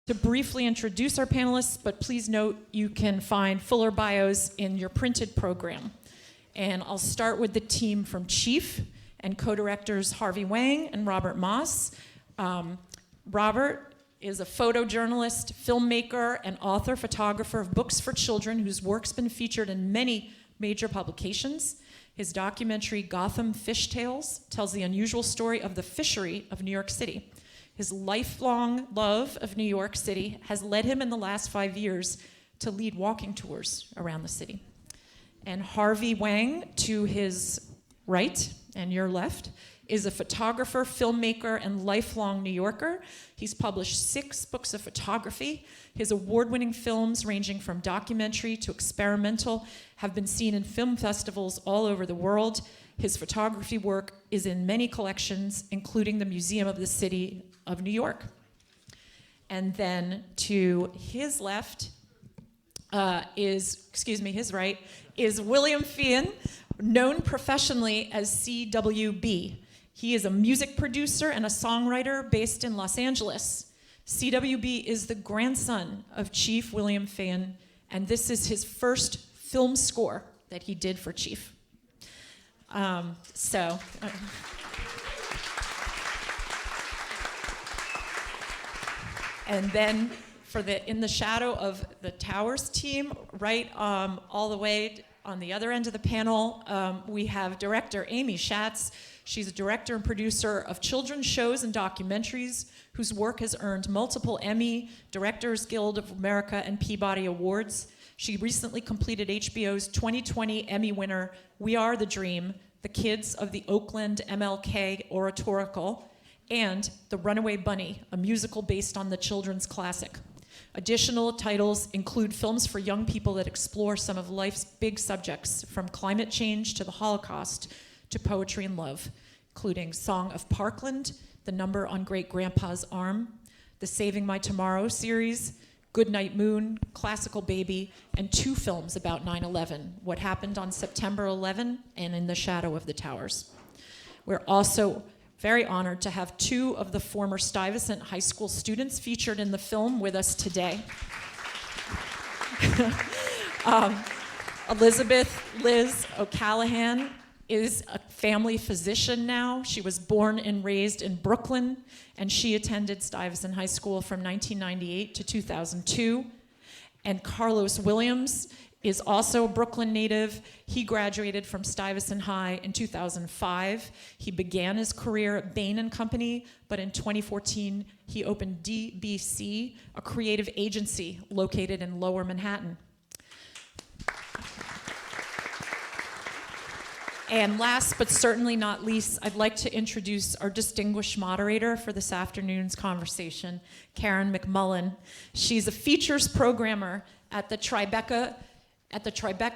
To briefly introduce our panelists, but please note you can find fuller bios in your printed program. And I'll start with the team from Chief and co-directors Harvey Wang and Robert Maass. Robert is a photojournalist, filmmaker, and author, photographer of books for children whose work's been featured in many major publications. His documentary, Gotham Fish Tales, tells the unusual story of the fishery of New York City. His lifelong love of New York City has led him in the last 5 years to lead walking tours around the city. And Harvey Wang, to his right and your left, is a photographer, filmmaker, and lifelong New Yorker. He's published 6 books of photography. His award-winning films, ranging from documentary to experimental, have been seen in film festivals all over the world. His photography work is in many collections, including the Museum of the City of New York. And then to his left his right, is William Feehan, known professionally as CWB. He is a music producer and a songwriter based in Los Angeles. CWB is the grandson of Chief William Feehan, and this is his first film score that he did for Chief. And then in the shadow of the Towers team, right all the way on the other end of the panel, we have director Amy Schatz. She's a director and producer of children's shows and documentaries whose work has earned multiple Emmy, Directors Guild of America, and Peabody Awards. She recently completed HBO's 2020 Emmy winner, We Are the Dream, The Kids of the Oakland MLK Oratorical, and The Runaway Bunny, a musical based on the children's classic. Additional titles include films for young people that explore some of life's big subjects, from climate change to the Holocaust to poetry and love, including Song of Parkland, The Number on Great Grandpa's Arm, the Saving My Tomorrow series, Goodnight Moon, Classical Baby, and 2 films about 9/11, What Happened on September 11 and In the Shadow of the Towers. We're also very honored to have 2 of the former Stuyvesant High School students featured in the film with us today. Elizabeth Liz O'Callahan is a family physician now. She was born and raised in Brooklyn, and she attended Stuyvesant High School from 1998 to 2002. And Carlos Williams is also a Brooklyn native. He graduated from Stuyvesant High in 2005. He began his career at Bain & Company, but in 2014, he opened DBC, a creative agency located in Lower Manhattan. And last but certainly not least, I'd like to introduce our distinguished moderator for this afternoon's conversation, Karen McMullen. She's a features programmer at the Tribeca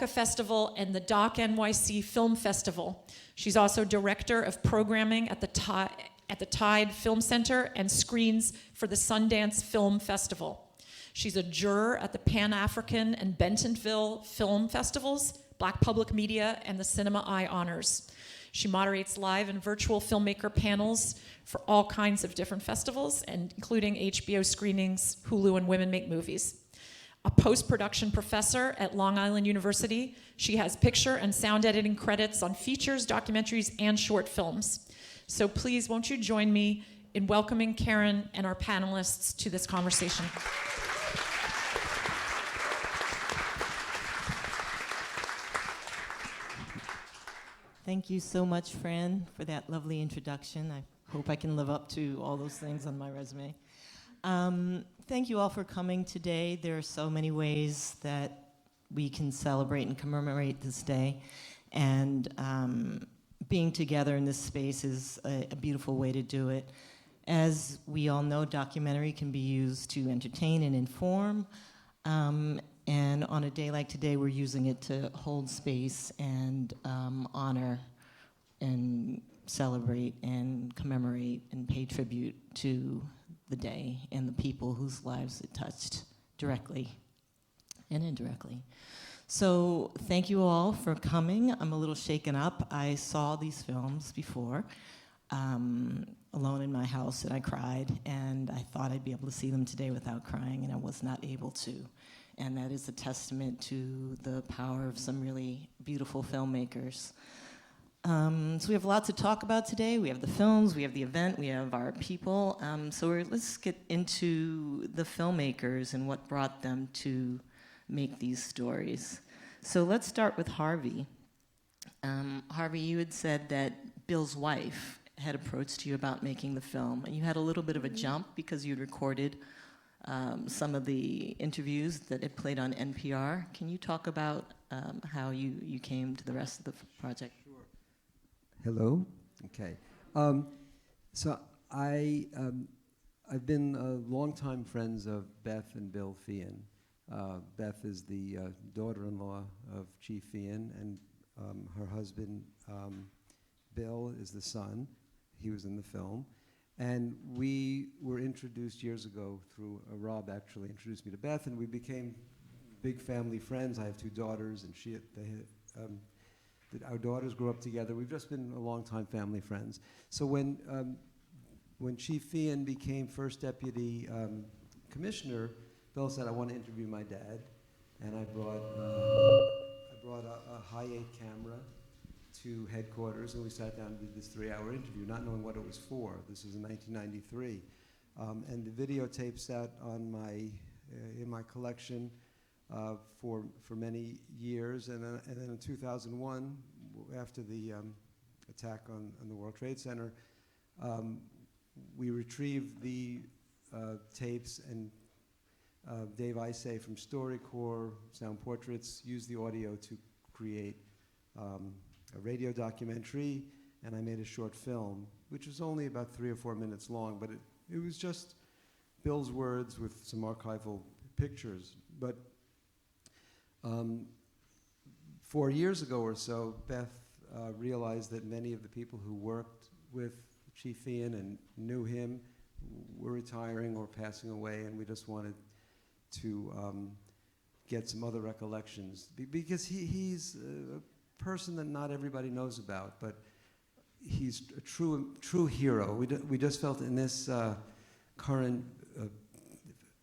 Festival and the Doc NYC Film Festival. She's also director of programming at the Tide Film Center and screens for the Sundance Film Festival. She's a juror at the Pan-African and Bentonville Film Festivals, Black Public Media, and the Cinema Eye Honors. She moderates live and virtual filmmaker panels for all kinds of different festivals, and including HBO screenings, Hulu, and Women Make Movies. A post-production professor at Long Island University, she has picture and sound editing credits on features, documentaries, and short films. So please, won't you join me in welcoming Karen and our panelists to this conversation. Thank you so much, Fran, for that lovely introduction. I hope I can live up to all those things on my resume. Thank you all for coming today. There are so many ways that we can celebrate and commemorate this day. And being together in this space is a beautiful way to do it. As we all know, documentary can be used to entertain and inform. And on a day like today, we're using it to hold space and honor and celebrate and commemorate and pay tribute to the day and the people whose lives it touched directly and indirectly. So thank you all for coming. I'm a little shaken up. I saw these films before, alone in my house. house and I cried, and I thought I'd be able to see them today without crying, and I was not able to. And that is a testament to the power of some really beautiful filmmakers. So we have a lot to talk about today. We have the films, we have the event, we have our people. Let's get into the filmmakers and what brought them to make these stories. So let's start with Harvey. Harvey, you had said that Bill's wife had approached you about making the film, and you had a little bit of a jump because you'd recorded some of the interviews that it played on NPR. Can you talk about how you came to the rest of the project? Sure. Hello. Okay. So I've been longtime friends of Beth and Bill Feehan. Beth is the daughter-in-law of Chief Feehan, and her husband Bill is the son. He was in the film. And we were introduced years ago through Rob actually introduced me to Beth, and we became big family friends. I have two daughters, and our daughters grew up together. We've just been a long-time family friends. So when Chief Feehan became first deputy commissioner, Bill said, "I want to interview my dad," and I brought a high-8 camera to headquarters, and we sat down and did this 3-hour interview, not knowing what it was for. This was in 1993, and the videotapes sat on in my collection for many years, and then in 2001, after the attack on the World Trade Center, we retrieved the tapes, and Dave Isay from StoryCorps Sound Portraits used the audio to create a radio documentary, and I made a short film, which was only about 3 or 4 minutes long, but it was just Bill's words with some archival pictures. But 4 years ago or so, Beth realized that many of the people who worked with Chief Feehan and knew him were retiring or passing away, and we just wanted to get some other recollections, because he's a person that not everybody knows about, but he's a true hero. We just felt in this current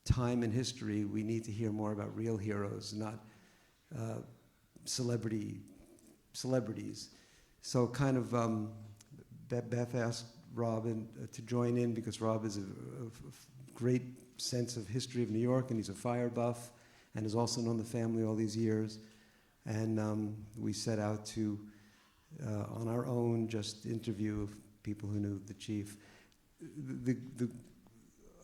time in history, we need to hear more about real heroes, not celebrities. So kind of Beth asked Rob to join in, because Rob has a great sense of history of New York, and he's a fire buff, and has also known the family all these years. And we set out to, on our own, just interview people who knew the chief.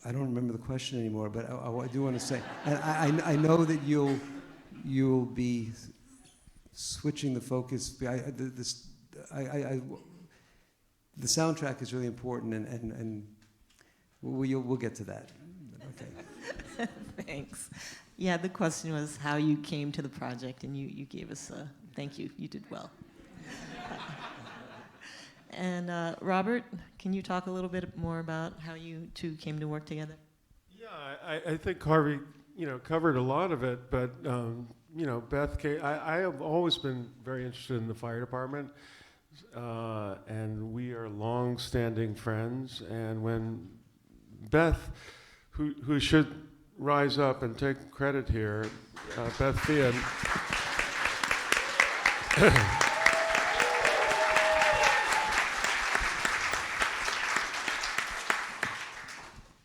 I don't remember the question anymore, but I do want to say, and I know that you'll be switching the focus. The soundtrack is really important, and we'll get to that. Okay. Thanks. Yeah, the question was how you came to the project, and you gave us a thank you. You did well. And Robert, can you talk a little bit more about how you two came to work together? Yeah, I think Harvey, covered a lot of it, but Beth came. I have always been very interested in the fire department, and we are long-standing friends. And when Beth, who should rise up and take credit here, Beth Feehan.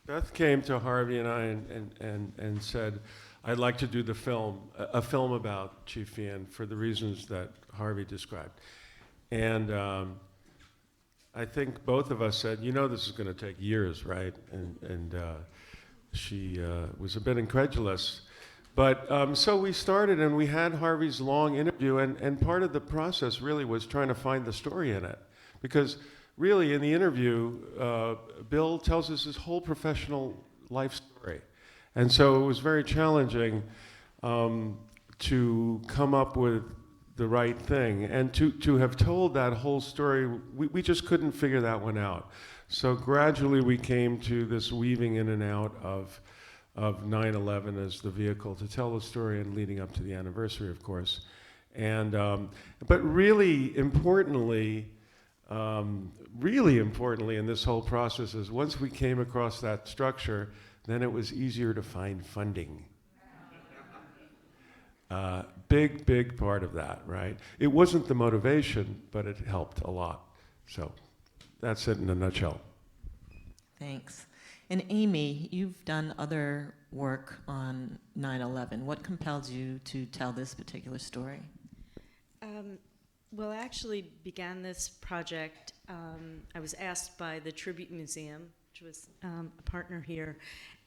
Beth came to Harvey and I and said, "I'd like to do a film about Chief Feehan for the reasons that Harvey described." And I think both of us said, this is going to take years, right? And she was a bit incredulous. But so we started, and we had Harvey's long interview, and part of the process really was trying to find the story in it. Because really, in the interview, Bill tells us his whole professional life story. And so it was very challenging to come up with the right thing. And to have told that whole story, we just couldn't figure that one out. So gradually we came to this weaving in and out of 9/11 as the vehicle to tell the story, and leading up to the anniversary, of course. And but really importantly, Really importantly in this whole process is once we came across that structure, then it was easier to find funding. Big part of that, right? It wasn't the motivation, but it helped a lot. So that's it in a nutshell. Thanks. And Amy, you've done other work on 9/11. What compelled you to tell this particular story? Well, I actually began this project. I was asked by the Tribute Museum, which was a partner here,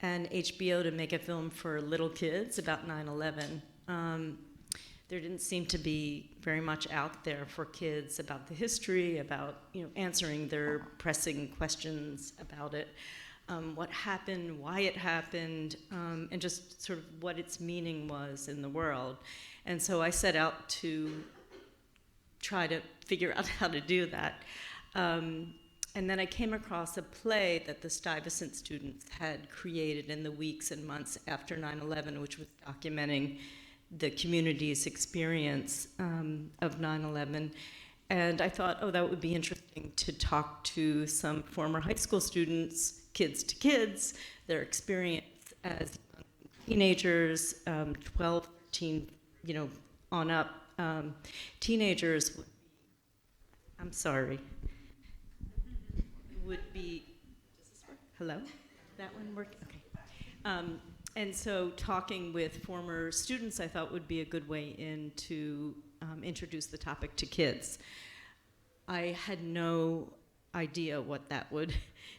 and HBO to make a film for little kids about 9/11. There didn't seem to be very much out there for kids about the history, about answering their pressing questions about it, what happened, why it happened, and just sort of what its meaning was in the world. And so I set out to try to figure out how to do that. And then I came across a play that the Stuyvesant students had created in the weeks and months after 9/11, which was documenting the community's experience of 9/11. And I thought, oh, that would be interesting to talk to some former high school students, kids to kids, their experience as teenagers, 12, 13, on up. Teenagers, I'm sorry, would be, does this work? Hello? That one work? Okay. And so talking with former students I thought would be a good way in to introduce the topic to kids. I had no idea what that would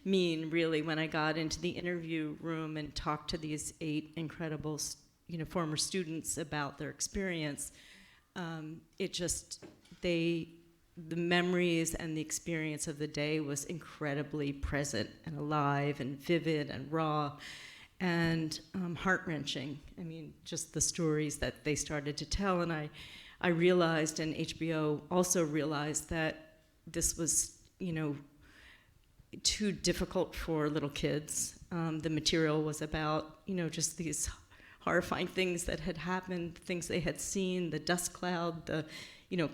mean really when I got into the interview room and talked to these 8 incredible former students about their experience. The memories and the experience of the day was incredibly present and alive and vivid and raw and heart-wrenching. I mean, just the stories that they started to tell. And I realized, and HBO also realized, that this was, too difficult for little kids. The material was about, just these horrifying things that had happened, things they had seen, the dust cloud, the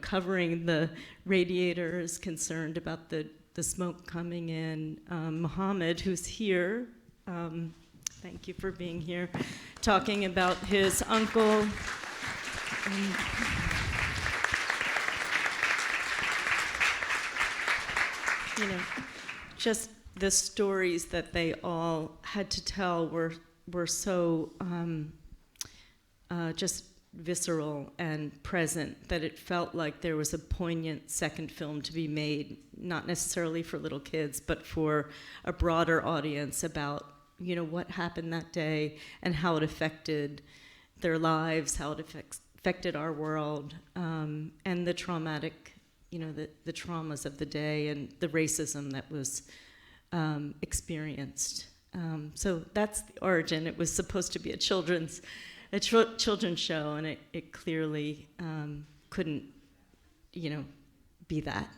covering the radiators, concerned about the smoke coming in. Muhammad, who's here, thank you for being here, talking about his uncle. Just the stories that they all had to tell were so just visceral and present that it felt like there was a poignant second film to be made, not necessarily for little kids, but for a broader audience about, what happened that day and how it affected their lives, how it affected our world, and the traumatic, the traumas of the day and the racism that was experienced. So that's the origin. It was supposed to be a children's show, and it clearly couldn't, be that.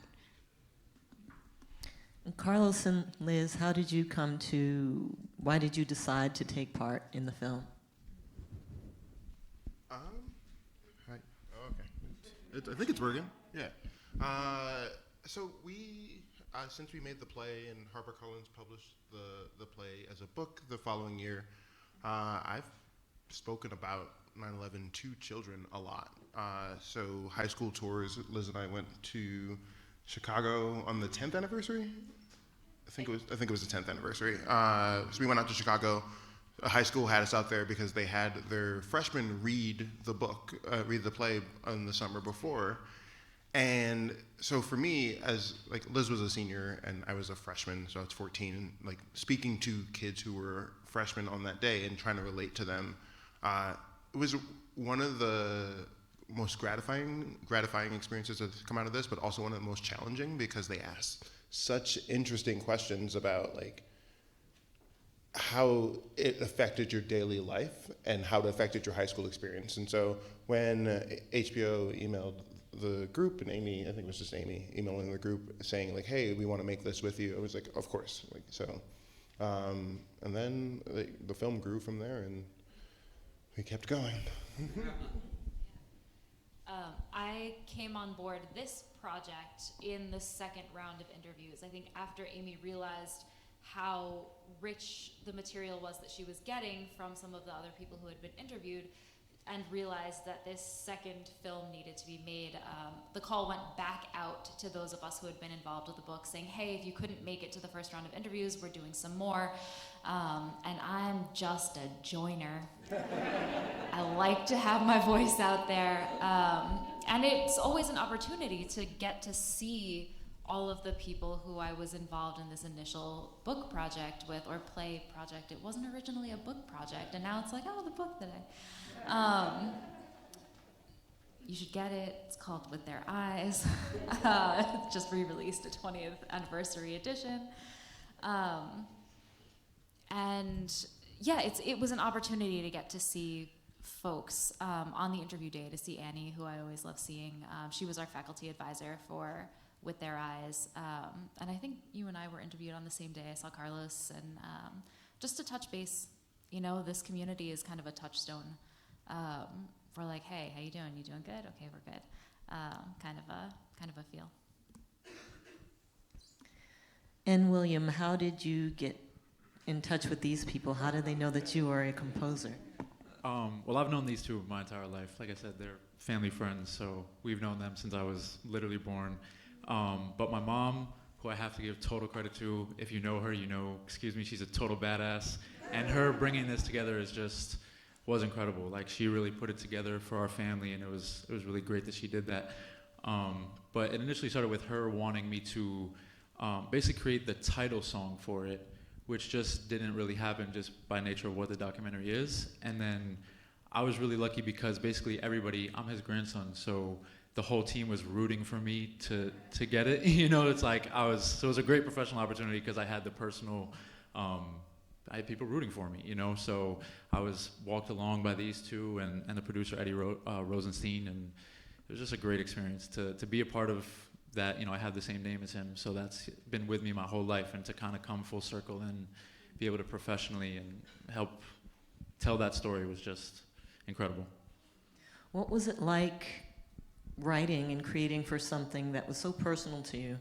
And Carlos and Liz, why did you decide to take part in the film? Hi. Oh, okay. I think it's working. Yeah. So we, since we made the play and HarperCollins published the play as a book the following year, I've spoken about 9/11 to children a lot. So high school tours, Liz and I went to Chicago on the 10th anniversary. I think it was the 10th anniversary. So we went out to Chicago. A high school had us out there because they had their freshmen read the play in the summer before. And so for me, as Liz was a senior and I was a freshman, so I was 14, and speaking to kids who were freshmen on that day and trying to relate to them, it was one of the most gratifying experiences that come out of this, but also one of the most challenging because they asked such interesting questions about how it affected your daily life and how it affected your high school experience. And so when HBO emailed the group, and Amy, I think it was just Amy, emailing the group saying hey, we want to make this with you, I was of course. And then the film grew from there, and we kept going. I came on board this project in the second round of interviews. I think after Amy realized how rich the material was that she was getting from some of the other people who had been interviewed, and realized that this second film needed to be made, the call went back out to those of us who had been involved with the book, saying, hey, if you couldn't make it to the first round of interviews, we're doing some more. And I'm just a joiner. I like to have my voice out there. And it's always an opportunity to get to see all of the people who I was involved in this initial book project with, or play project. It wasn't originally a book project, and now it's like, oh, the book that you should get it. It's called With Their Eyes. It's just re-released, a 20th anniversary edition. And yeah, it was an opportunity to get to see folks on the interview day, to see Annie, who I always love seeing. She was our faculty advisor for With Their Eyes. And I think you and I were interviewed on the same day. I saw Carlos, and just to touch base, you know, this community is kind of a touchstone. For like, hey, how you doing? You doing good? Okay, we're good. Kind of a feel. And William, how did you get in touch with these people? How did they know that you are a composer? Well, I've known these two my entire life. Like I said, they're family friends, so we've known them since I was literally born. But my mom, who I have to give total credit to, if you know her, you know, excuse me, she's a total badass. And her bringing this together was incredible. Like, she really put it together for our family, and it was really great that she did that. But it initially started with her wanting me to basically create the title song for it, which just didn't really happen just by nature of what the documentary is. And then I was really lucky because basically everybody, I'm his grandson, so the whole team was rooting for me to get it. You know, it's like so it was a great professional opportunity because I had the personal, I had people rooting for me, you know, so I was walked along by these two and the producer, Eddie Rosenstein, and it was just a great experience to be a part of that. You know, I have the same name as him, so that's been with me my whole life, and to kind of come full circle and be able to professionally and help tell that story was just incredible. What was it like writing and creating for something that was so personal to you?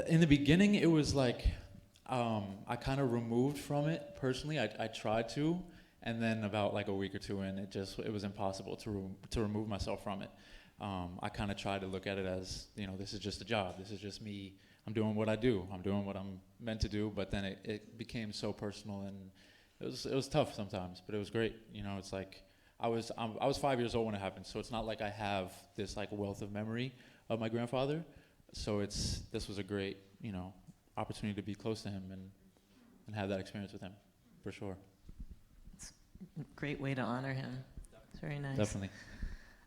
In the beginning, it was like, I kind of removed from it personally. I tried to, and then about like a week or two in, it was impossible to remove myself from it. I kind of tried to look at it as, you know, this is just a job. This is just me. I'm doing what I do. I'm doing what I'm meant to do. But then it became so personal, and it was tough sometimes, but it was great. You know, it's like I was 5 years old when it happened, so it's not like I have this like wealth of memory of my grandfather. So this was a great, you know, opportunity to be close to him and have that experience with him, for sure. It's a great way to honor him. It's very nice. Definitely.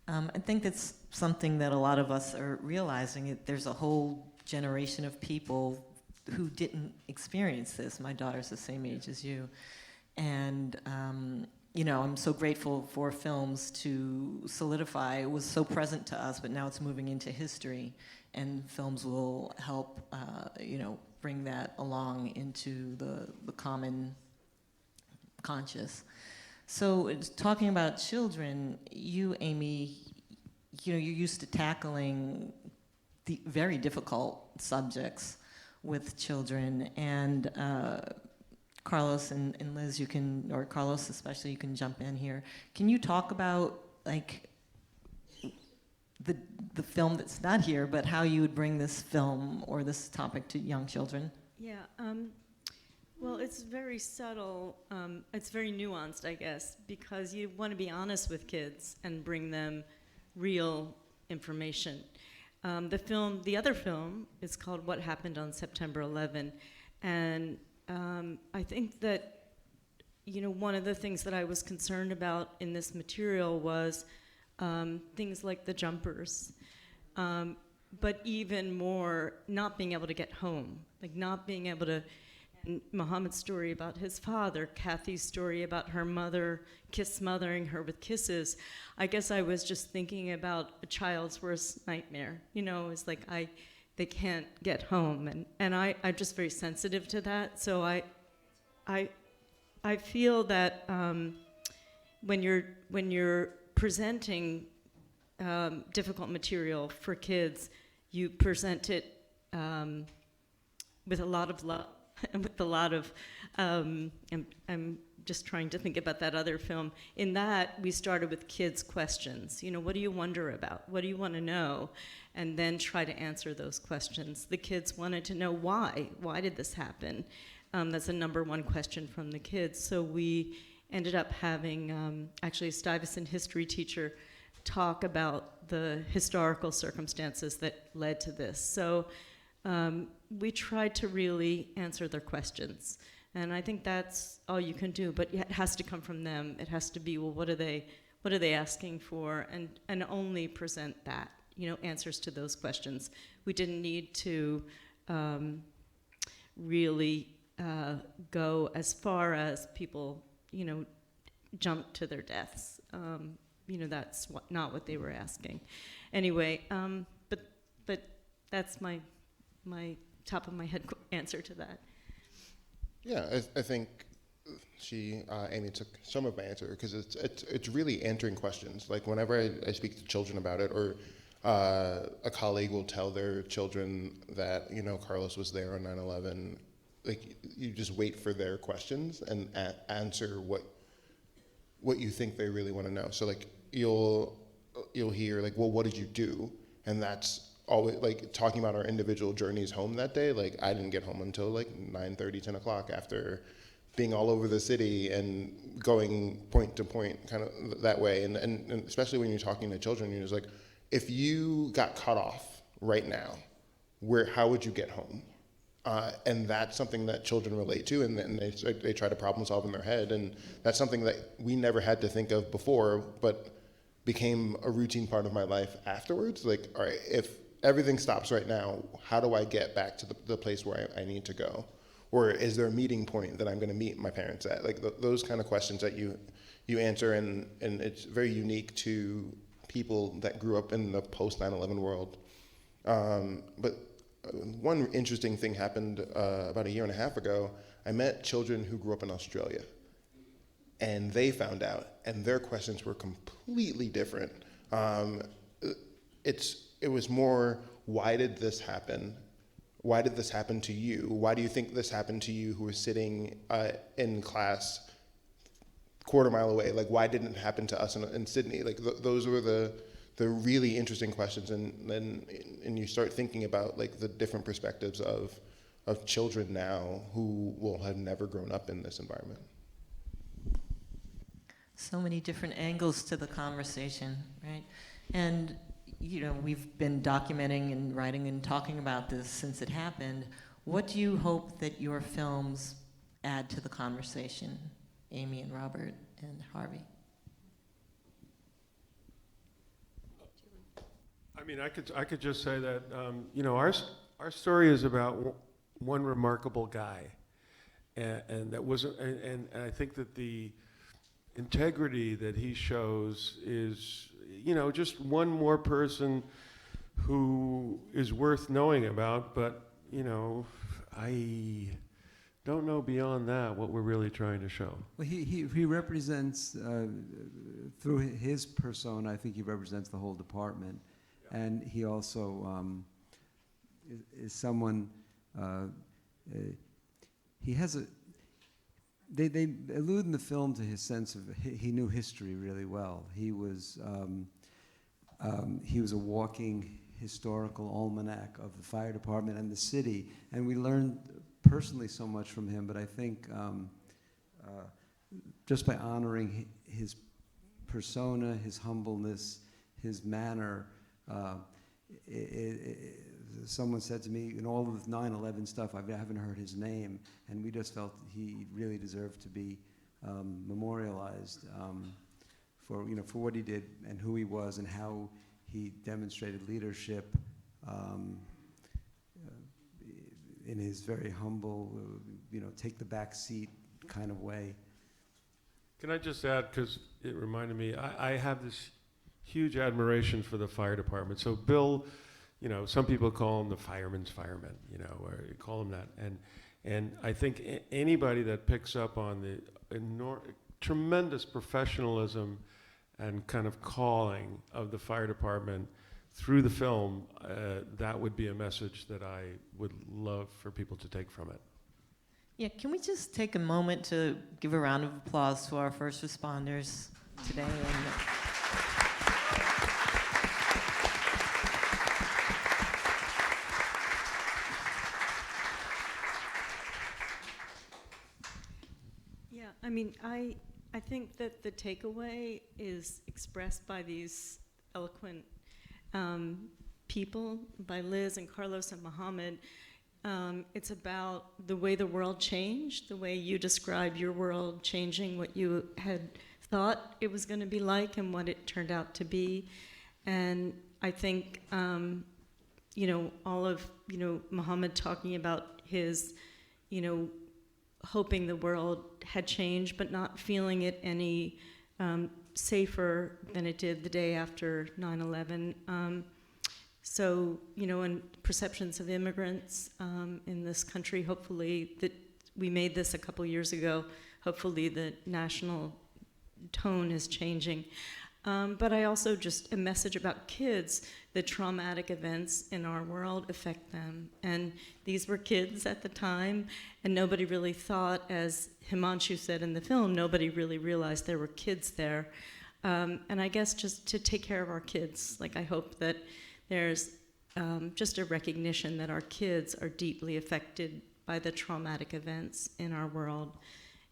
I think that's something that a lot of us are realizing. There's a whole generation of people who didn't experience this. My daughter's the same age as you. And, you know, I'm so grateful for films to solidify. It was so present to us, but now it's moving into history. And films will help, you know, bring that along into the common conscious. So talking about children, you, Amy, you know, you're used to tackling the very difficult subjects with children, and Carlos and Liz, you can, or Carlos especially, you can jump in here. Can you talk about like the film that's not here, but how you would bring this film or this topic to young children? Yeah, well, it's very subtle. It's very nuanced, I guess, because you want to be honest with kids and bring them real information. The other film is called What Happened on September 11, and I think that, you know, one of the things that I was concerned about in this material was things like the jumpers, but even more not being able to get home, like not being able to, and Muhammad's story about his father, Kathy's story about her mother smothering her with kisses. I guess I was just thinking about a child's worst nightmare. You know, it's like they can't get home, and I'm just very sensitive to that. So I feel that when you're presenting difficult material for kids, you present it with a lot of love and with a lot of, I'm just trying to think about that other film. In that, we started with kids' questions. You know, what do you wonder about? What do you want to know? And then try to answer those questions. The kids wanted to know why. Why did this happen? That's the number one question from the kids. So we ended up having actually a Stuyvesant history teacher talk about the historical circumstances that led to this. So we tried to really answer their questions. And I think that's all you can do, but it has to come from them. It has to be, well, what are they asking for? And only present that, you know, answers to those questions. We didn't need to really go as far as people, you know, jump to their deaths. You know, that's not what they were asking. Anyway, but that's my top of my head answer to that. Yeah, I think Amy took some of my answer, because it's really answering questions. Like whenever I speak to children about it, or a colleague will tell their children that, you know, Carlos was there on 9/11, like you just wait for their questions and answer what you think they really want to know. So like you'll hear like, well, what did you do? And that's always like talking about our individual journeys home that day. Like I didn't get home until like 9:30, 10 o'clock after being all over the city and going point to point kind of that way. And especially when you're talking to children, you're just like, if you got cut off right now, how would you get home? And that's something that children relate to, and they try to problem solve in their head. And that's something that we never had to think of before, but became a routine part of my life afterwards. Like, all right, if everything stops right now, how do I get back to the place where I need to go? Or is there a meeting point that I'm going to meet my parents at? Like those kind of questions that you answer, and it's very unique to people that grew up in the post 9/11 world. But one interesting thing happened about a year and a half ago. I met children who grew up in Australia, and they found out, and their questions were completely different. It was more, why did this happen? Why did this happen to you? Why do you think this happened to you who was sitting in class quarter mile away? Like, why didn't it happen to us in Sydney? Like, those were the really interesting questions, and you start thinking about like the different perspectives of children now who will have never grown up in this environment. So many different angles to the conversation, right? And you know, we've been documenting and writing and talking about this since it happened. What do you hope that your films add to the conversation, Amy and Robert and Harvey? I mean, I could just say that you know, our story is about one remarkable guy, and that wasn't, and I think that the integrity that he shows is, you know, just one more person who is worth knowing about. But you know, I don't know beyond that what we're really trying to show. Well, he represents, through his persona, I think he represents the whole department. Yeah. And he also is someone, he has a, they allude in the film to his sense of, he knew history really well. He was a walking historical almanac of the fire department and the city, and we learned personally so much from him. But I think just by honoring his persona, his humbleness, his manner, someone said to me, in all of the 9/11 stuff, I haven't heard his name, and we just felt he really deserved to be memorialized for what he did and who he was and how he demonstrated leadership in his very humble, take the back seat kind of way. Can I just add, because it reminded me, I have this huge admiration for the fire department. So Bill, some people call him the fireman's fireman, or you call him that. And I think anybody that picks up on the tremendous professionalism and kind of calling of the fire department through the film, that would be a message that I would love for people to take from it. Yeah, can we just take a moment to give a round of applause to our first responders today? Yeah, I mean, I think that the takeaway is expressed by these eloquent people, by Liz and Carlos and Mohammed. It's about the way the world changed, the way you described your world changing, what you had thought it was going to be like and what it turned out to be. And I think, all of, Mohammed talking about his, hoping the world had changed, but not feeling it any safer than it did the day after 9/11. So, and perceptions of immigrants in this country, hopefully, that we made this a couple years ago, hopefully the national tone is changing. But I also just a message about kids, the traumatic events in our world affect them. And these were kids at the time, and nobody really thought, as Himanshu said in the film, nobody really realized there were kids there. And I guess just to take care of our kids, like I hope that there's just a recognition that our kids are deeply affected by the traumatic events in our world.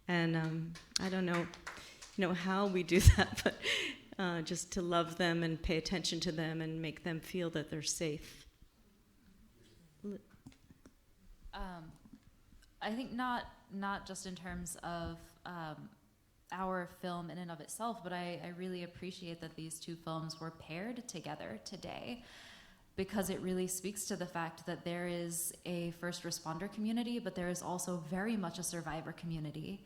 And I don't know how we do that, but just to love them and pay attention to them and make them feel that they're safe. I think not just in terms of our film in and of itself, but I really appreciate that these two films were paired together today, because it really speaks to the fact that there is a first responder community, but there is also very much a survivor community.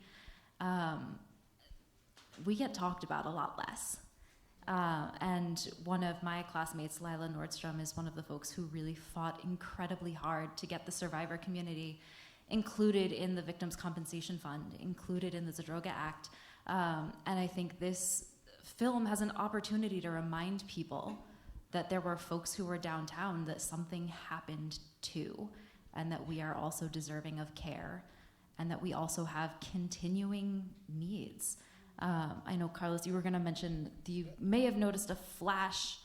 We get talked about a lot less. And one of my classmates, Lila Nordstrom, is one of the folks who really fought incredibly hard to get the survivor community included in the Victims' Compensation Fund, included in the Zadroga Act. And I think this film has an opportunity to remind people that there were folks who were downtown that something happened to, and that we are also deserving of care, and that we also have continuing needs. I know, Carlos, you were going to mention you may have noticed a flash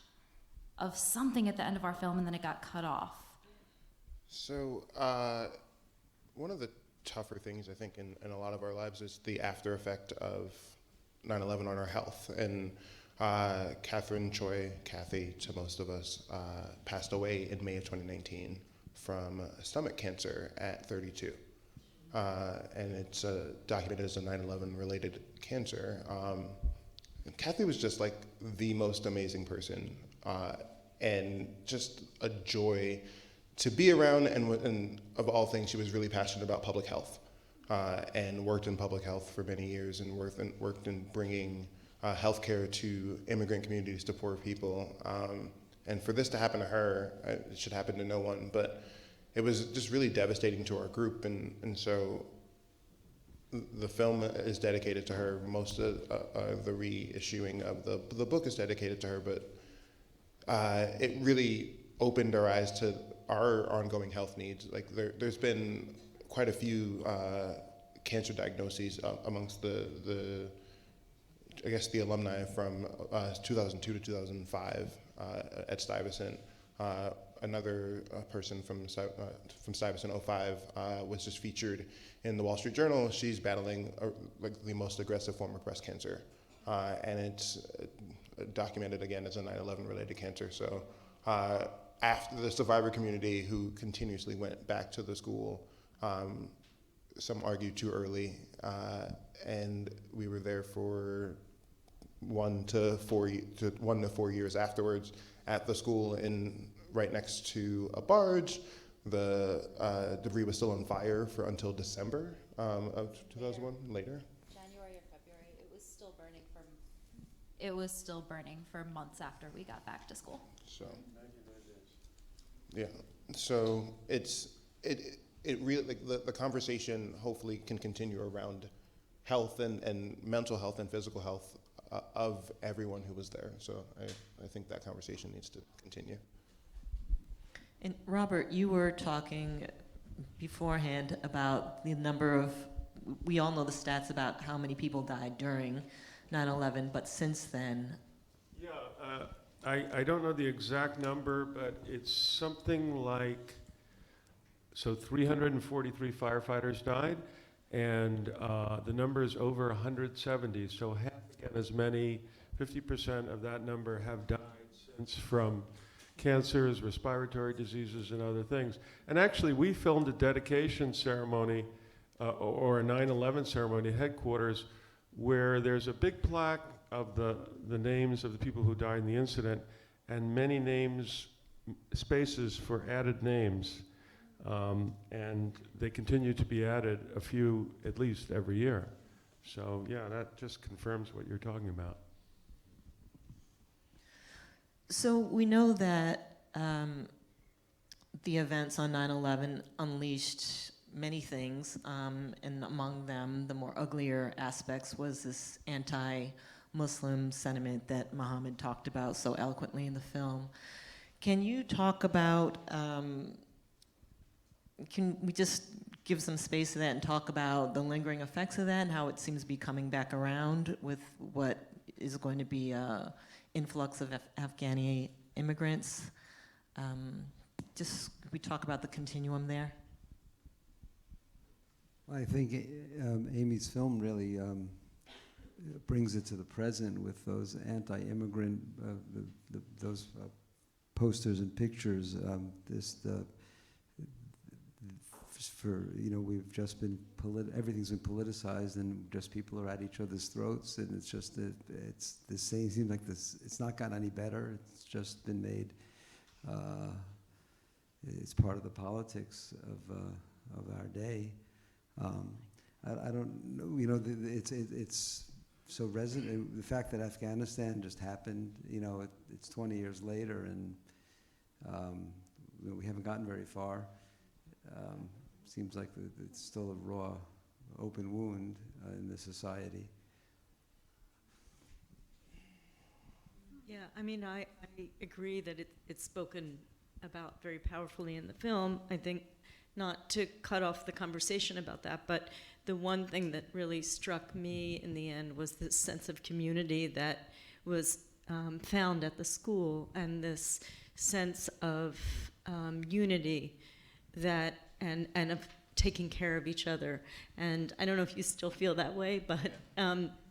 of something at the end of our film, and then it got cut off. So one of the tougher things, I think, in a lot of our lives is the after effect of 9/11 on our health. And Catherine Choi, Kathy, to most of us, passed away in May of 2019 from stomach cancer at 32. And it's documented as a 9/11 related cancer. And Kathy was just like the most amazing person, and just a joy to be around. And of all things, she was really passionate about public health, and worked in public health for many years, and worked in bringing healthcare to immigrant communities, to poor people. And for this to happen to her, it should happen to no one, but it was just really devastating to our group. And so the film is dedicated to her. Most of the reissuing of the book is dedicated to her, but it really opened our eyes to our ongoing health needs. Like there's been quite a few cancer diagnoses amongst the I guess the alumni from 2002 to 2005 at Stuyvesant. Another person from Stuyvesant 05 was just featured in the Wall Street Journal. She's battling like the most aggressive form of breast cancer, and it's documented again as a 9/11 related cancer. So after the survivor community, who continuously went back to the school, some argue too early, and we were there for 1 to 4 years afterwards at the school, right next to a barge. The debris was still on fire until December of 2001. Later, January or February, it was still burning for months after we got back to school. So, yeah. So it really, like, the conversation hopefully can continue around health and mental health and physical health of everyone who was there. So I think that conversation needs to continue. And Robert, you were talking beforehand about the number of, we all know the stats about how many people died during 9/11, but since then. Yeah, I don't know the exact number, but it's something like, so 343 firefighters died, and the number is over 170, so half again as many, 50% of that number have died since from cancers, respiratory diseases, and other things. And actually, we filmed a dedication ceremony or a 9/11 ceremony at headquarters where there's a big plaque of the names of the people who died in the incident and many names, spaces for added names. And they continue to be added, a few at least every year. So yeah, that just confirms what you're talking about. So we know that the events on 9/11 unleashed many things, and among them, the more uglier aspects was this anti-Muslim sentiment that Muhammad talked about so eloquently in the film. Can you talk about, can we just give some space to that and talk about the lingering effects of that and how it seems to be coming back around with what is going to be an influx of Afghani immigrants? Just, we talk about the continuum there? I think Amy's film really brings it to the present with those anti-immigrant, those posters and pictures. We've just been, everything's been politicized, and just people are at each other's throats, and it's just, it's the same, it seems like this, it's not gotten any better, it's just been made, it's part of the politics of our day. I don't know, it's so resonant, the fact that Afghanistan just happened, it's 20 years later, and we haven't gotten very far. Seems like it's still a raw, open wound in the society. Yeah, I mean, I agree that it's spoken about very powerfully in the film. I think, not to cut off the conversation about that, but the one thing that really struck me in the end was this sense of community that was found at the school, and this sense of unity that and of taking care of each other. And I don't know if you still feel that way, but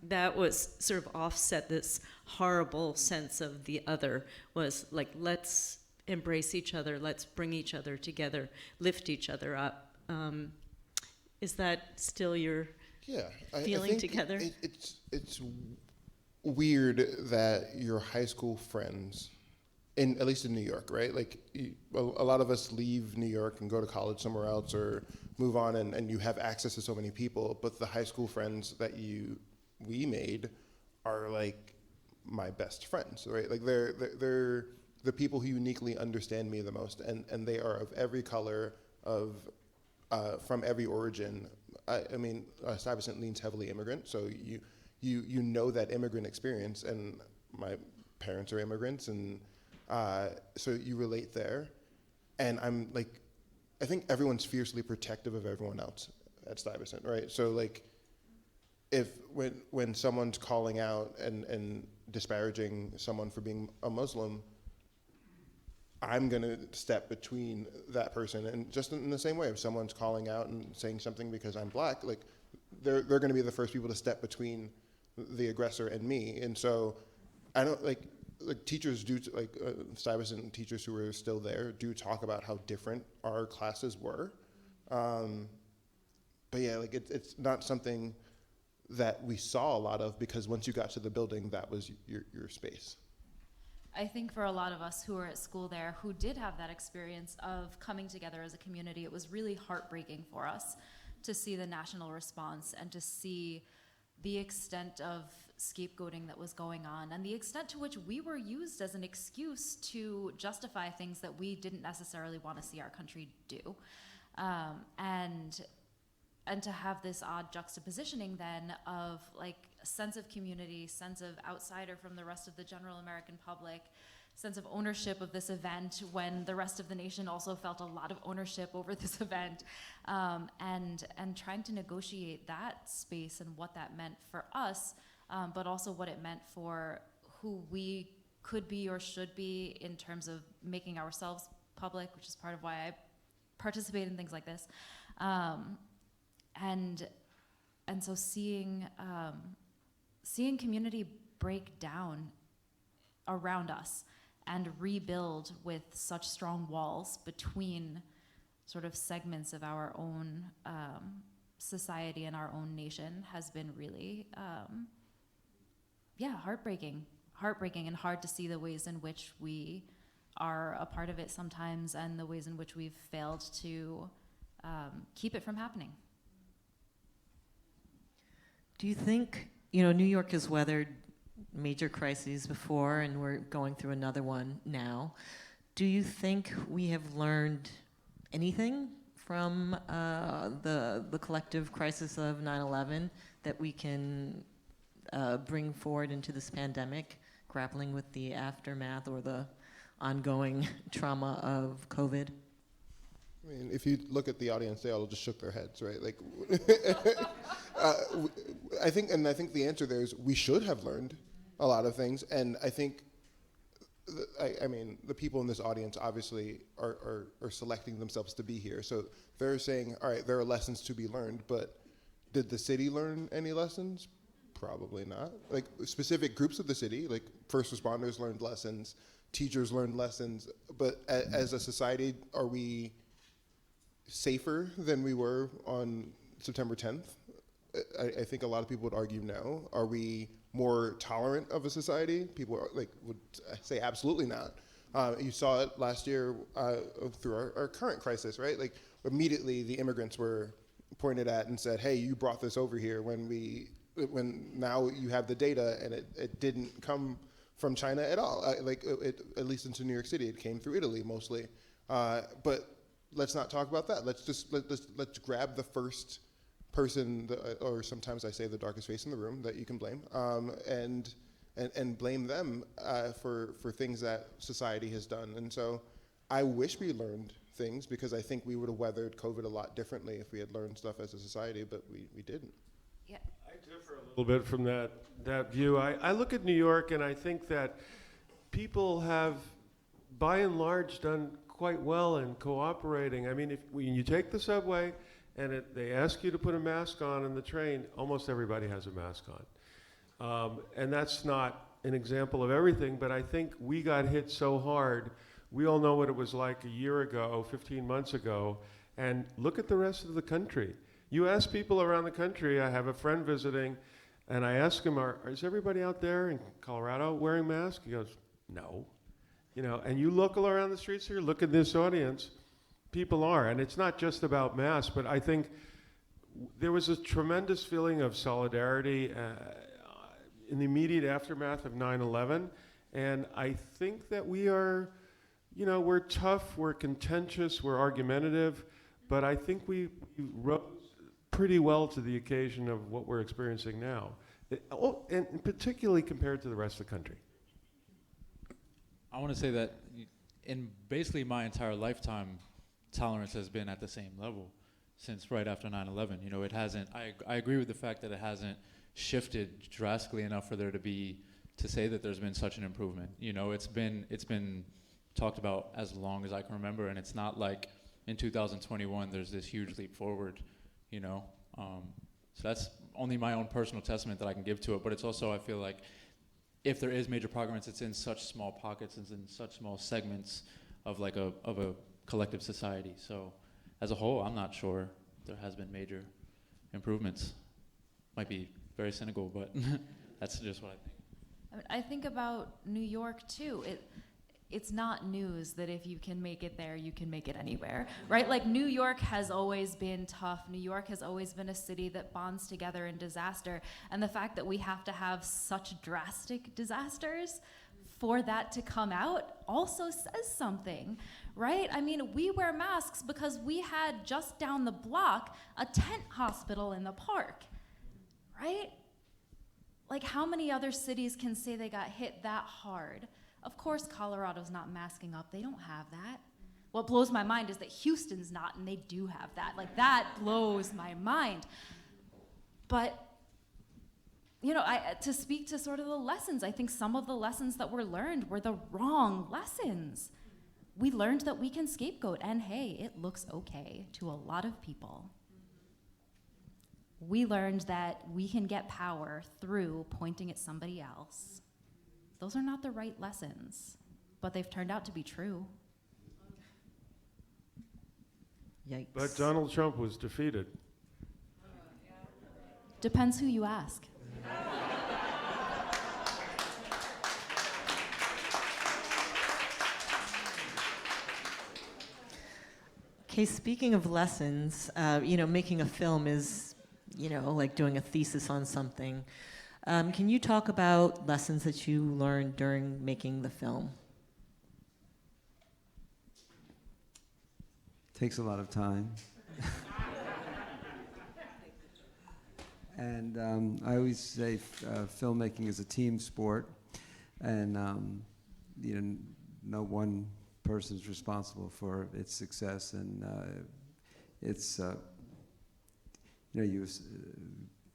that was sort of offset this horrible sense of the other, was like, let's embrace each other, let's bring each other together, lift each other up. Is that still your feeling together? It's weird that your high school friends, at least in New York, right? Like, a lot of us leave New York and go to college somewhere else or move on, and you have access to so many people, but the high school friends that we made are like my best friends, right? Like, they're the people who uniquely understand me the most, and they are of every color, from every origin. I mean, Stuyvesant leans heavily immigrant, so you know that immigrant experience, and my parents are immigrants, and so you relate there. And I'm like, I think everyone's fiercely protective of everyone else at Stuyvesant, right? So like, when someone's calling out and disparaging someone for being a Muslim, I'm gonna step between that person. And just in the same way, if someone's calling out and saying something because I'm black, like, they're gonna be the first people to step between the aggressor and me. And so I don't like teachers do, Stuyvesant teachers who are still there do talk about how different our classes were. But yeah, like, it's not something that we saw a lot of, because once you got to the building, that was your space. I think for a lot of us who were at school there, who did have that experience of coming together as a community, it was really heartbreaking for us to see the national response and to see the extent of scapegoating that was going on, and the extent to which we were used as an excuse to justify things that we didn't necessarily want to see our country do. And to have this odd juxtapositioning then of like a sense of community, sense of outsider from the rest of the general American public, sense of ownership of this event when the rest of the nation also felt a lot of ownership over this event, and trying to negotiate that space and what that meant for us, but also what it meant for who we could be or should be in terms of making ourselves public, which is part of why I participate in things like this. And so seeing community break down around us and rebuild with such strong walls between sort of segments of our own society and our own nation has been really, heartbreaking and hard to see the ways in which we are a part of it sometimes and the ways in which we've failed to keep it from happening. Do you think, New York has weathered major crises before, and we're going through another one now. Do you think we have learned anything from the collective crisis of 9/11 that we can bring forward into this pandemic, grappling with the aftermath or the ongoing trauma of COVID? I mean, if you look at the audience, they all just shook their heads, right? Like, I think the answer there is we should have learned a lot of things, and I think, the people in this audience obviously are selecting themselves to be here, so they're saying, all right, there are lessons to be learned, but did the city learn any lessons? Probably not. Like, specific groups of the city, like first responders learned lessons, teachers learned lessons, but as a society, are we safer than we were on September 10th? I think a lot of people would argue no. Are we more tolerant of a society? People would say absolutely not. You saw it last year through our current crisis, right? Like, immediately the immigrants were pointed at and said, hey, you brought this over here when now you have the data and it didn't come from China at all. At least into New York City, it came through Italy mostly. But let's not talk about that. Let's grab the first person, or sometimes I say the darkest face in the room that you can blame, and blame them for things that society has done. And so I wish we learned things, because I think we would have weathered COVID a lot differently if we had learned stuff as a society, but we didn't. Yeah. I differ a little bit from that view. I look at New York and I think that people have, by and large, done quite well in cooperating. I mean, when you take the subway and they ask you to put a mask on in the train, almost everybody has a mask on. And that's not an example of everything, but I think we got hit so hard. We all know what it was like a year ago, 15 months ago, and look at the rest of the country. You ask people around the country, I have a friend visiting, and I ask him, is everybody out there in Colorado wearing masks? He goes, no. And you look around the streets here, look at this audience, people are. And it's not just about Maass, but I think there was a tremendous feeling of solidarity in the immediate aftermath of 9/11. And I think that we are, we're tough, we're contentious, we're argumentative, but I think we rose pretty well to the occasion of what we're experiencing now, and particularly compared to the rest of the country. I want to say that in basically my entire lifetime, tolerance has been at the same level since right after 9/11. It hasn't, I agree with the fact that it hasn't shifted drastically enough for there to say that there's been such an improvement. It's been talked about as long as I can remember, and it's not like in 2021 there's this huge leap forward, so that's only my own personal testament that I can give to it, but it's also, I feel like, if there is major progress, it's in such small pockets, it's in such small segments of a collective society. So as a whole, I'm not sure there has been major improvements. Might be very cynical, but that's just what I think. I think about New York too. It's not news that if you can make it there, you can make it anywhere, right? Like, New York has always been tough. New York has always been a city that bonds together in disaster. And the fact that we have to have such drastic disasters for that to come out also says something, right? I mean, we wear masks because we had just down the block a tent hospital in the park, right? Like, how many other cities can say they got hit that hard? Of course, Colorado's not masking up. They don't have that. What blows my mind is that Houston's not, and they do have that. Like, that blows my mind. But, you know, to speak to sort of the lessons, I think some of the lessons that were learned were the wrong lessons. We learned that we can scapegoat, and hey, it looks okay to a lot of people. We learned that we can get power through pointing at somebody else. Those are not the right lessons, but they've turned out to be true. Yikes. But Donald Trump was defeated. Depends who you ask. Okay, speaking of lessons, making a film is, like doing a thesis on something. Can you talk about lessons that you learned during making the film? Takes a lot of time. And I always say filmmaking is a team sport, and no one person's responsible for its success, and you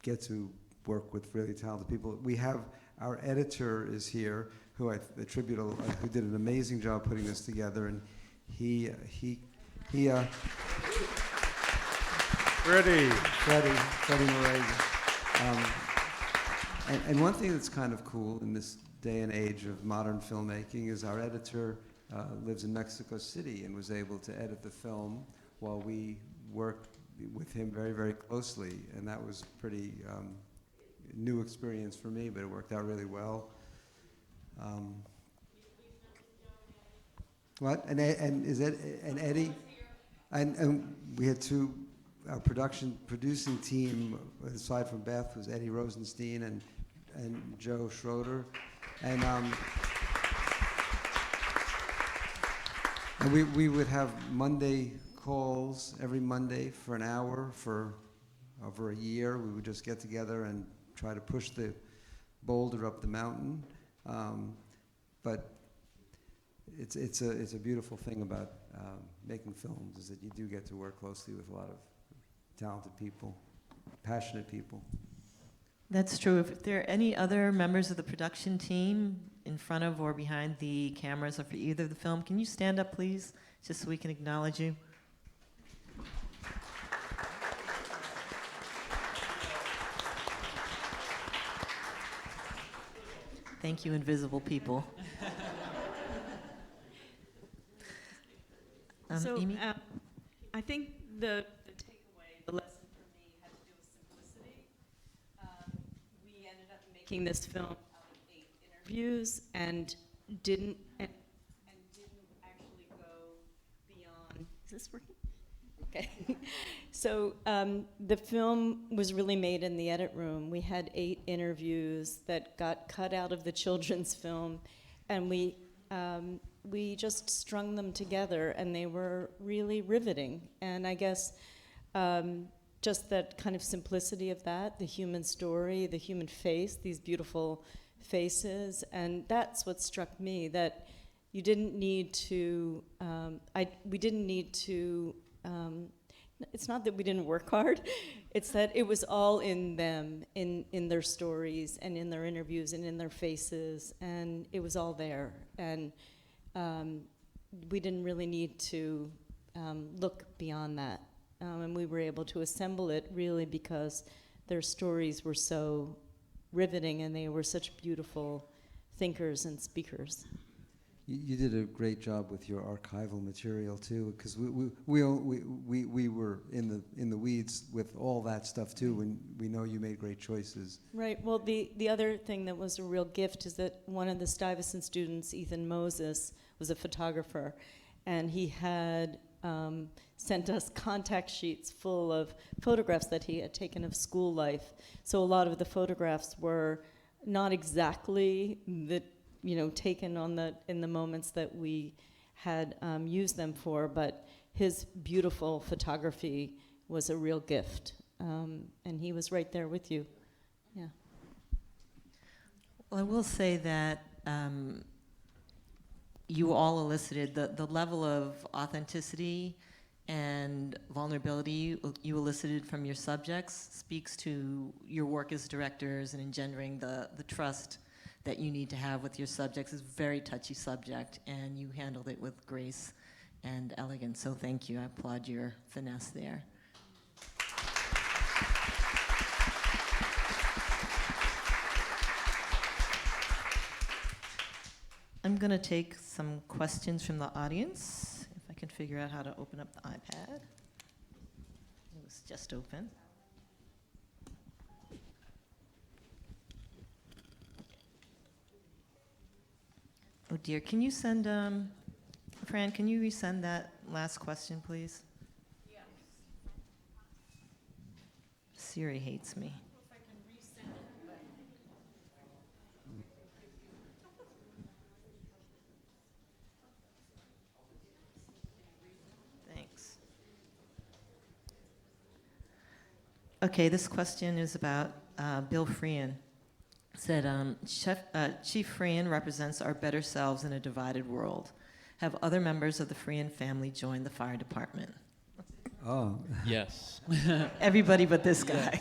get to work with really talented people. We have our editor is here, who I attribute who did an amazing job putting this together, and he Freddie Moraes. And one thing that's kind of cool in this day and age of modern filmmaking is our editor lives in Mexico City and was able to edit the film while we worked with him very, very closely. And that was a pretty new experience for me, but it worked out really well. What? And Eddie? And we had two, our producing team, aside from Beth, was Eddie Rosenstein and Joe Schroeder. And we would have Monday calls every Monday for an hour for over a year. We would just get together and try to push the boulder up the mountain. But it's a beautiful thing about making films, is that you do get to work closely with a lot of talented people, passionate people. That's true. If there are any other members of the production team in front of or behind the cameras or for either of the film, can you stand up, please, just so we can acknowledge you? Thank you, invisible people. Amy? I think the takeaway, the lesson for me, had to do with simplicity. We ended up making this film out of 8 interviews and didn't actually go beyond. Is this working? Okay. So the film was really made in the edit room. We had 8 interviews that got cut out of the children's film, and we just strung them together, and they were really riveting. And I guess just that kind of simplicity of that, the human story, the human face, these beautiful faces, and that's what struck me, that you didn't need to, we didn't need to, it's not that we didn't work hard, it's that it was all in them, in their stories and in their interviews and in their faces, and it was all there. And we didn't really need to look beyond that. And we were able to assemble it really because their stories were so riveting and they were such beautiful thinkers and speakers. You did a great job with your archival material too, because we were in the weeds with all that stuff too, and we know you made great choices. Right. Well, the other thing that was a real gift is that one of the Stuyvesant students, Ethan Moses, was a photographer, and he had sent us contact sheets full of photographs that he had taken of school life. So a lot of the photographs were not exactly the taken in the moments that we had used them for, but his beautiful photography was a real gift, and he was right there with you. Yeah. Well, I will say that you all elicited the level of authenticity and vulnerability you elicited from your subjects speaks to your work as directors and engendering the trust that you need to have with your subjects. It's a very touchy subject, and you handled it with grace and elegance, so thank you. I applaud your finesse there. I'm going to take some questions from the audience, if I can figure out how to open up the iPad. It was just open. Oh dear, can you send, Fran, can you resend that last question, please? Yes. Siri hates me. Thanks. Okay, this question is about Bill Feehan. Said, Chief Feehan represents our better selves in a divided world. Have other members of the Feehan family joined the fire department? Oh. Yes. Everybody but this guy.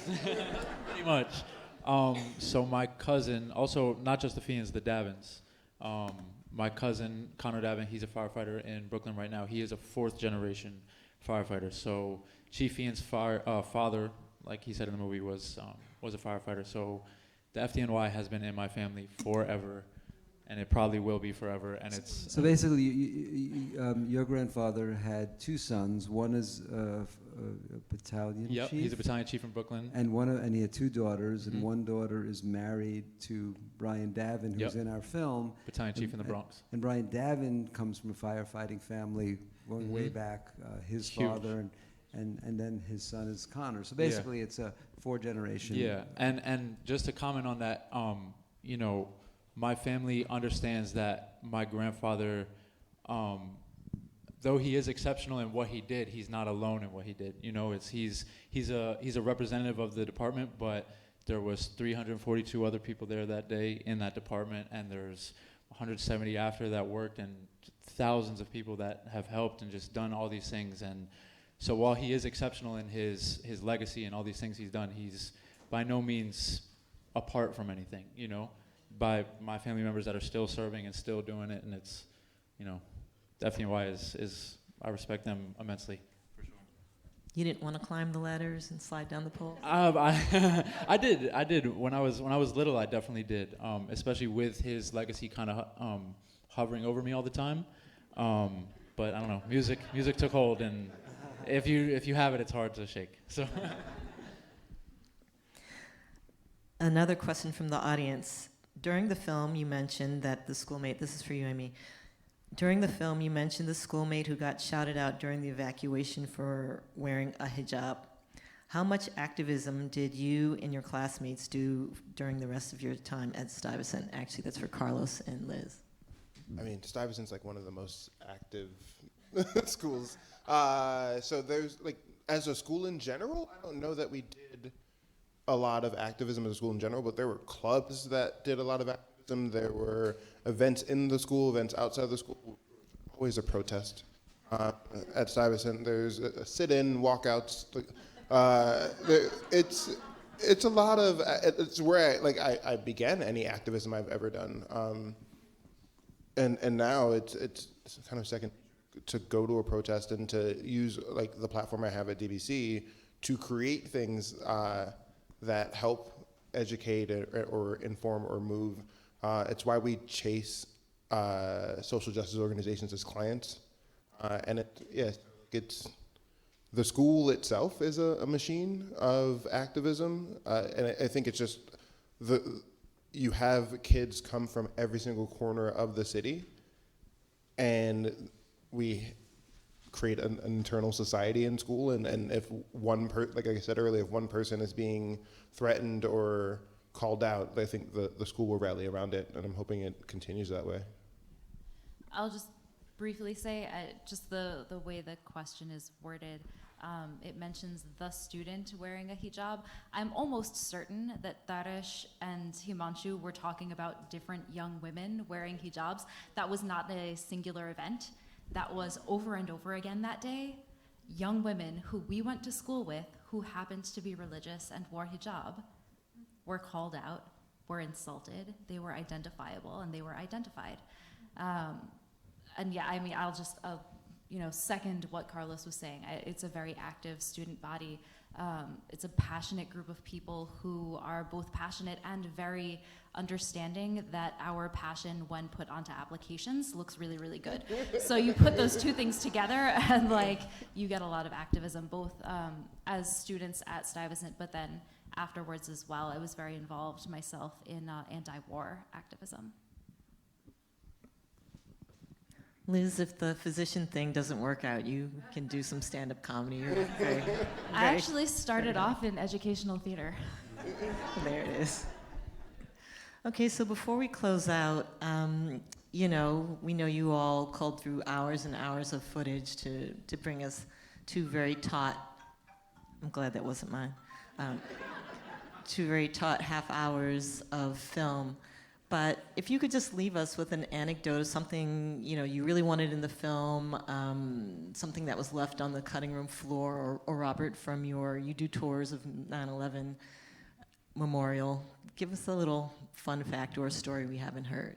Pretty much. So my cousin, also not just the Feehans, the Davins. My cousin, Connor Davin, he's a firefighter in Brooklyn right now. He is a fourth generation firefighter. So Chief Feehan's father, like he said in the movie, was a firefighter. So the FDNY has been in my family forever, and it probably will be forever. And it's so basically, your grandfather had two sons. One is a battalion Yep, chief. he's a battalion chief in Brooklyn. And he had two daughters, and Mhm. one daughter is married to Brian Davin, who's Yep. in our film. Battalion chief in the Bronx. And Brian Davin comes from a firefighting family going way back. His Huge. father and then his son is Connor. So basically, it's a four-generation. Yeah, and just to comment on that, my family understands that my grandfather, though he is exceptional in what he did, he's not alone in what he did. He's a representative of the department, but there was 342 other people there that day in that department, and there's 170 after that worked, and thousands of people that have helped and just done all these things. And so while he is exceptional in his legacy and all these things he's done, he's by no means apart from anything, by my family members that are still serving and still doing it. And it's, the FDNY is I respect them immensely. For sure. You didn't want to climb the ladders and slide down the pole? I did. When I was little, I definitely did, especially with his legacy kind of hovering over me all the time. But I don't know, music took hold, and if you have it, it's hard to shake. So. Another question from the audience. During the film, you mentioned that the schoolmate, this is for you, Amy. During the film, you mentioned the schoolmate who got shouted out during the evacuation for wearing a hijab. How much activism did you and your classmates do during the rest of your time at Stuyvesant? Actually, that's for Carlos and Liz. I mean, Stuyvesant's like one of the most active schools. So there's as a school in general, I don't know that we did a lot of activism as a school in general, but there were clubs that did a lot of activism. There were events in the school, events outside the school. Always a protest at Stuyvesant. There's a sit-in, walkouts. It's a lot of. It's where I began any activism I've ever done. And now it's kind of second to go to a protest and to use the platform I have at DBC to create things that help educate or inform or move. It's why we chase social justice organizations as clients, and it's the school itself is a machine of activism, and I think it's just you have kids come from every single corner of the city, and we create an internal society in school, and if like I said earlier, if one person is being threatened or called out, I think the school will rally around it, and I'm hoping it continues that way. I'll just briefly say, just the way the question is worded, it mentions the student wearing a hijab. I'm almost certain that Taresh and Himanshu were talking about different young women wearing hijabs. That was not a singular event. That was over and over again that day. Young women who we went to school with who happened to be religious and wore hijab were called out, were insulted, they were identifiable, and they were identified. And yeah, I mean, I'll just second what Carlos was saying. It's a very active student body. It's a passionate group of people who are both passionate and very understanding that our passion, when put onto applications, looks really, really good. So you put those two things together, and you get a lot of activism, both as students at Stuyvesant, but then afterwards as well. I was very involved myself in anti-war activism. Liz, if the physician thing doesn't work out, you can do some stand-up comedy. You're very, I actually started off in educational theater. There it is. Okay, so before we close out, we know you all culled through hours and hours of footage to bring us two very taut, I'm glad that wasn't mine, two very taut half hours of film. But if you could just leave us with an anecdote of something you really wanted in the film, something that was left on the cutting room floor, or Robert, from you do tours of 9/11 Memorial. Give us a little fun fact or a story we haven't heard.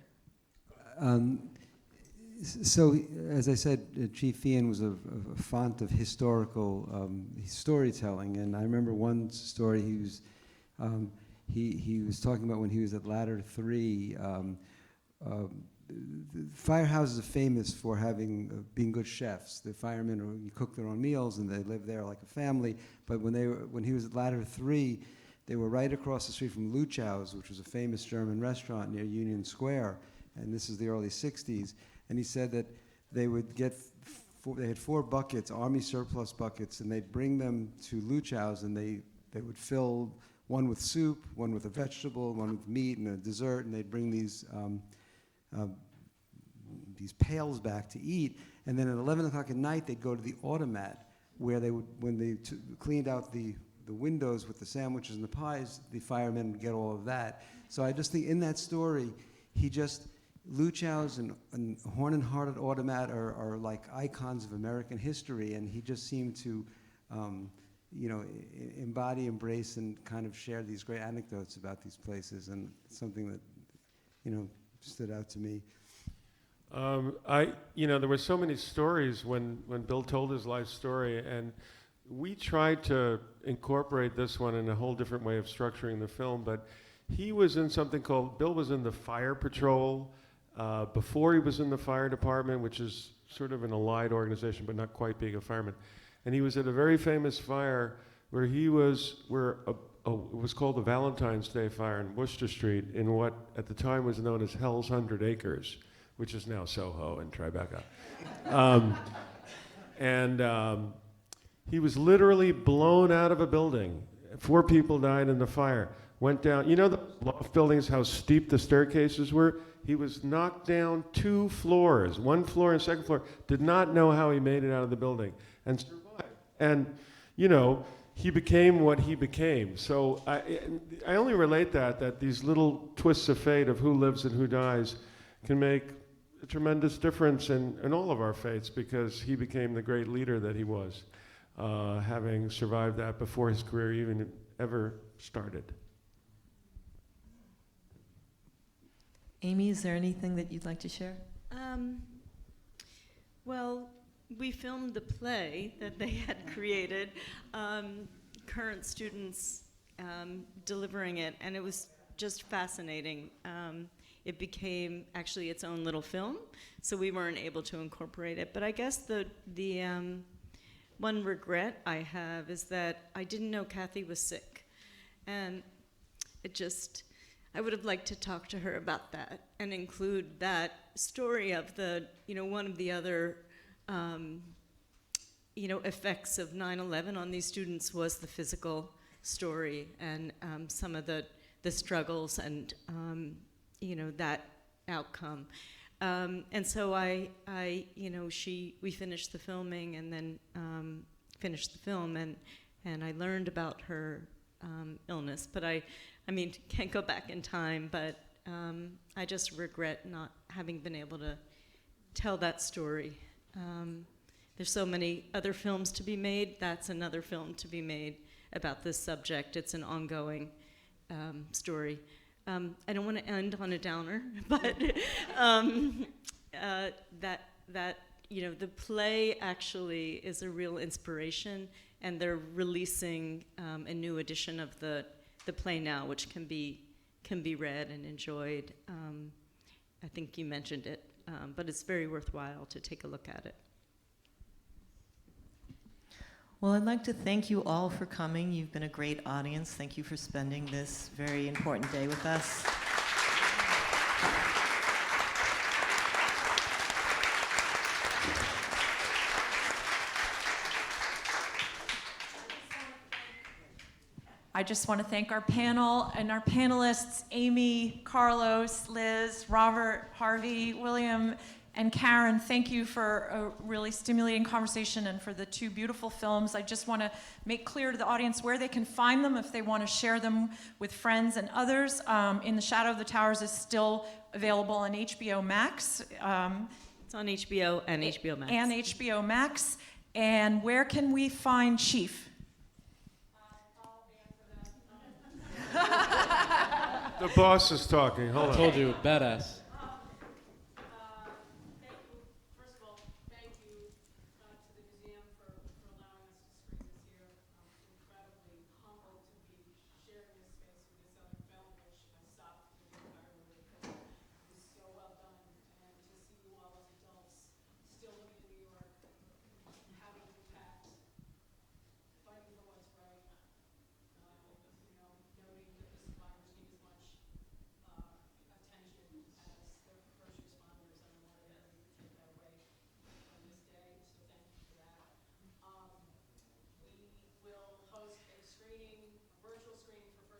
So, as I said, Chief Feehan was a font of historical storytelling, and I remember one story he was. He was talking about when he was at Ladder 3. Firehouses are famous for being good chefs. The firemen you cook their own meals and they live there like a family. But when he was at Ladder 3, they were right across the street from Luchow's, which was a famous German restaurant near Union Square. And this is the early '60s. And he said that they would they had 4 buckets, Army surplus buckets, and they'd bring them to Luchow's, and they would fill one with soup, one with a vegetable, one with meat, and a dessert, and they'd bring these pails back to eat. And then at 11 o'clock at night, they'd go to the automat, where they would, when they cleaned out the windows with the sandwiches and the pies, the firemen would get all of that. So I just think in that story, Luchow's and Horn and Hearted Automat are like icons of American history, and he just seemed to embody, embrace, and kind of share these great anecdotes about these places, and something that, stood out to me. There were so many stories when Bill told his life story, and we tried to incorporate this one in a whole different way of structuring the film, but he was in Bill was in the fire patrol before he was in the fire department, which is sort of an allied organization, but not quite being a fireman. And he was at a very famous fire where it was called the Valentine's Day Fire in Worcester Street in what at the time was known as Hell's 100 Acres, which is now Soho and Tribeca. He was literally blown out of a building. 4 people died in the fire. Went down, the loft buildings, how steep the staircases were? He was knocked down 2 floors, 1 floor and 2nd floor, did not know how he made it out of the building, and survived. And, he became what he became. So I only relate that these little twists of fate of who lives and who dies can make a tremendous difference in all of our fates, because he became the great leader that he was, having survived that before his career even ever started. Amy, is there anything that you'd like to share? Well, we filmed the play that they had created, current students delivering it, and it was just fascinating. It became actually its own little film, so we weren't able to incorporate it. But I guess the one regret I have is that I didn't know Kathy was sick, and I would have liked to talk to her about that and include that story of one of the other effects of 9/11 on these students was the physical story, and some of the the struggles and that outcome. And so we finished the filming and then finished the film, and I learned about her illness. But I can't go back in time, but I just regret not having been able to tell that story. There's so many other films to be made. That's another film to be made about this subject. It's an ongoing story. I don't want to end on a downer, but the play actually is a real inspiration, and they're releasing a new edition of the play now, which can be read and enjoyed. I think you mentioned it, but it's very worthwhile to take a look at it. Well, I'd like to thank you all for coming. You've been a great audience. Thank you for spending this very important day with us. I just want to thank our panel and our panelists, Amy, Carlos, Liz, Robert, Harvey, William, and Karen. Thank you for a really stimulating conversation and for the two beautiful films. I just want to make clear to the audience where they can find them if they want to share them with friends and others. In the Shadow of the Towers is still available on HBO Max. It's on HBO and HBO Max. And HBO Max. And where can we find Chief? The boss is talking. Hold on. I told you, badass. First of all, thank you to the museum for allowing us to screen this here. I'm incredibly humbled to be sharing this space with this other film, which I stopped entirely because it was so well done. And to see you all as adults still living in New York, having impact, fighting for what's right, noting that the survivors need as much attention as their first responders. I don't want to take that away from this day, so thank you for that. We will host a virtual screening for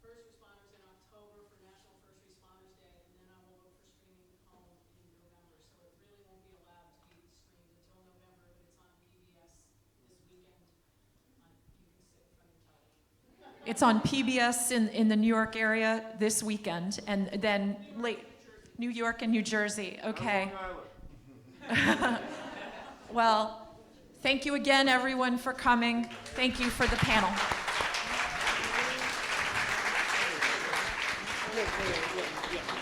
first responders in October for National First Responders Day, and then I will look for screening home in November. So it really won't be allowed to be screened until November, but it's on PBS this weekend. You can sit in front of your television. It's on PBS in the New York area this weekend, and then New York and New Jersey. Okay. Well, thank you again, everyone, for coming. Thank you for the panel. Yeah.